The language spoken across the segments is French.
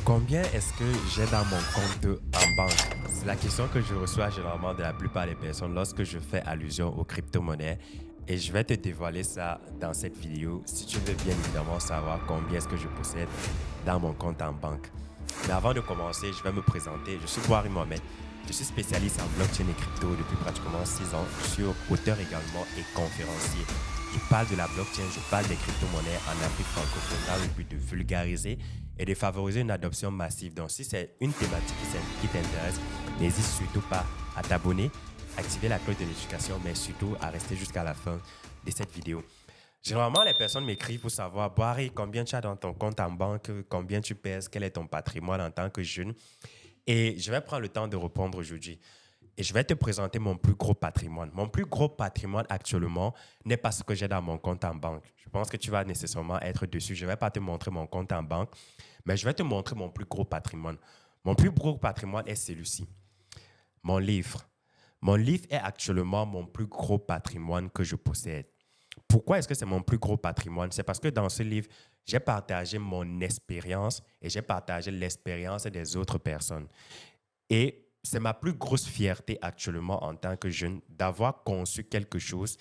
Combien est-ce que j'ai dans mon compte en banque? C'est la question que je reçois généralement de la plupart des personnes lorsque je fais allusion aux crypto-monnaies. Et je vais te dévoiler ça dans cette vidéo si tu veux bien évidemment savoir combien est-ce que je possède dans mon compte en banque. Mais avant de commencer, je vais me présenter. Je suis Boari Mohamed. Je suis spécialiste en blockchain et crypto depuis pratiquement 6 ans. Je suis auteur également et conférencier. Je parle de la blockchain, je parle des crypto-monnaies en Afrique francophone dans le but de vulgariser et de favoriser une adoption massive. Donc, si c'est une thématique qui t'intéresse, n'hésite surtout pas à t'abonner, activer la cloche de notification, mais surtout à rester jusqu'à la fin de cette vidéo. Généralement, les personnes m'écrivent pour savoir, Boari, combien tu as dans ton compte en banque, combien tu pèses, quel est ton patrimoine en tant que jeune. Et je vais prendre le temps de répondre aujourd'hui. Et je vais te présenter mon plus gros patrimoine. Mon plus gros patrimoine actuellement n'est pas ce que j'ai dans mon compte en banque. Je pense que tu vas nécessairement être dessus. Je ne vais pas te montrer mon compte en banque, mais je vais te montrer mon plus gros patrimoine. Mon plus gros patrimoine est celui-ci, mon livre. Mon livre est actuellement mon plus gros patrimoine que je possède. Pourquoi est-ce que c'est mon plus gros patrimoine? C'est parce que dans ce livre, j'ai partagé mon expérience et j'ai partagé l'expérience des autres personnes. Et c'est ma plus grosse fierté actuellement en tant que jeune d'avoir conçu quelque chose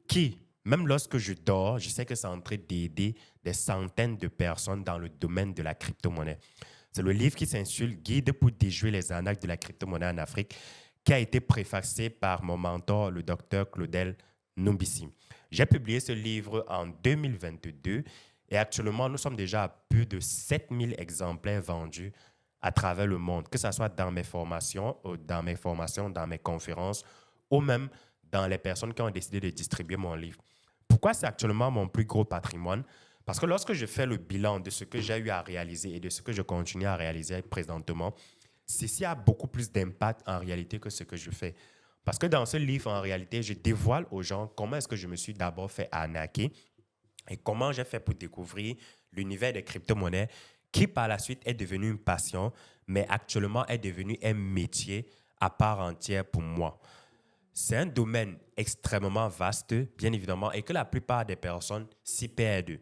qui, même lorsque je dors, je sais que c'est en train d'aider des centaines de personnes dans le domaine de la crypto-monnaie. C'est le livre qui s'intitule Guide pour déjouer les arnaques de la crypto-monnaie en Afrique, qui a été préfacé par mon mentor, le docteur Claudel Numbissi. J'ai publié ce livre en 2022 et actuellement, nous sommes déjà à plus de 7000 exemplaires vendus à travers le monde, que ce soit dans mes formations, dans mes conférences ou même dans les personnes qui ont décidé de distribuer mon livre. Pourquoi c'est actuellement mon plus gros patrimoine? Parce que lorsque je fais le bilan de ce que j'ai eu à réaliser et de ce que je continue à réaliser présentement, ceci a beaucoup plus d'impact en réalité que ce que je fais. Parce que dans ce livre, en réalité, je dévoile aux gens comment est-ce que je me suis d'abord fait arnaquer et comment j'ai fait pour découvrir l'univers des crypto-monnaies qui par la suite est devenu une passion, mais actuellement est devenu un métier à part entière pour moi. C'est un domaine extrêmement vaste, bien évidemment, et que la plupart des personnes s'y perdent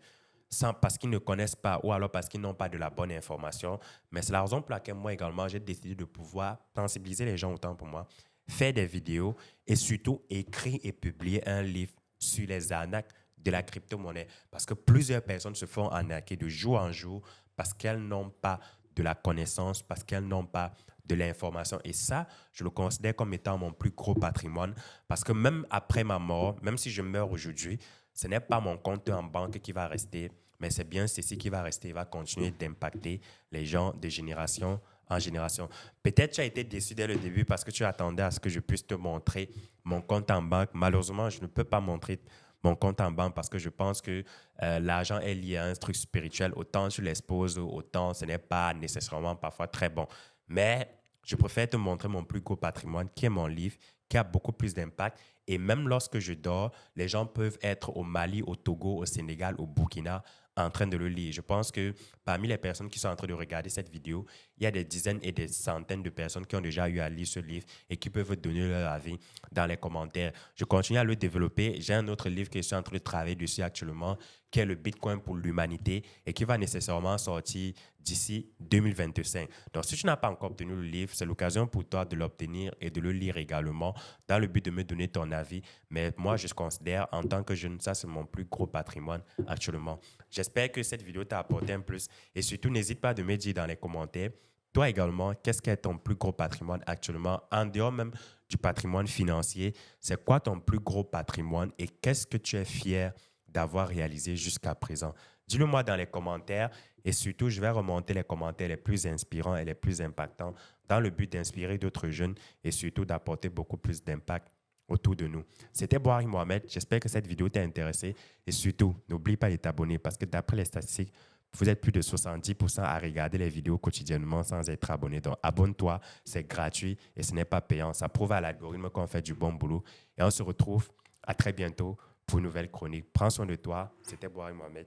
parce qu'ils ne connaissent pas ou alors parce qu'ils n'ont pas de la bonne information. Mais c'est la raison pour laquelle moi également, j'ai décidé de pouvoir sensibiliser les gens autant pour moi, faire des vidéos et surtout écrire et publier un livre sur les arnaques de la crypto-monnaie. Parce que plusieurs personnes se font arnaquer de jour en jour parce qu'elles n'ont pas de la connaissance, parce qu'elles n'ont pas de l'information. Et ça, je le considère comme étant mon plus gros patrimoine parce que même après ma mort, même si je meurs aujourd'hui, ce n'est pas mon compte en banque qui va rester, mais c'est bien ceci qui va rester, va continuer d'impacter les gens de génération en génération. Peut-être tu as été déçu dès le début parce que tu attendais à ce que je puisse te montrer mon compte en banque. Malheureusement, je ne peux pas montrer mon compte en banque parce que je pense que l'argent est lié à un truc spirituel. Autant tu l'exposes, autant ce n'est pas nécessairement parfois très bon. Mais je préfère te montrer mon plus gros patrimoine qui est mon livre, qui a beaucoup plus d'impact. Et même lorsque je dors, les gens peuvent être au Mali, au Togo, au Sénégal, au Burkina en train de le lire. Je pense que parmi les personnes qui sont en train de regarder cette vidéo, il y a des dizaines et des centaines de personnes qui ont déjà eu à lire ce livre et qui peuvent donner leur avis dans les commentaires. Je continue à le développer. J'ai un autre livre que je suis en train de travailler dessus actuellement, qui est le Bitcoin pour l'humanité et qui va nécessairement sortir d'ici 2025. Donc, si tu n'as pas encore obtenu le livre, c'est l'occasion pour toi de l'obtenir et de le lire également dans le but de me donner ton avis. Mais moi, je considère en tant que jeune, ça, c'est mon plus gros patrimoine actuellement. J'espère que cette vidéo t'a apporté un plus et surtout, n'hésite pas de me dire dans les commentaires, toi également, qu'est-ce qui est ton plus gros patrimoine actuellement, en dehors même du patrimoine financier, c'est quoi ton plus gros patrimoine et qu'est-ce que tu es fier d'avoir réalisé jusqu'à présent? Dis-le moi dans les commentaires et surtout, je vais remonter les commentaires les plus inspirants et les plus impactants dans le but d'inspirer d'autres jeunes et surtout d'apporter beaucoup plus d'impact autour de nous. C'était Boari Mohamed. J'espère que cette vidéo t'a intéressé et surtout, n'oublie pas de t'abonner parce que d'après les statistiques, vous êtes plus de 70% à regarder les vidéos quotidiennement sans être abonné. Donc, abonne-toi, c'est gratuit et ce n'est pas payant. Ça prouve à l'algorithme qu'on fait du bon boulot. Et on se retrouve à très bientôt pour une nouvelle chronique. Prends soin de toi. C'était Boari Mohamed.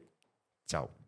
Ciao.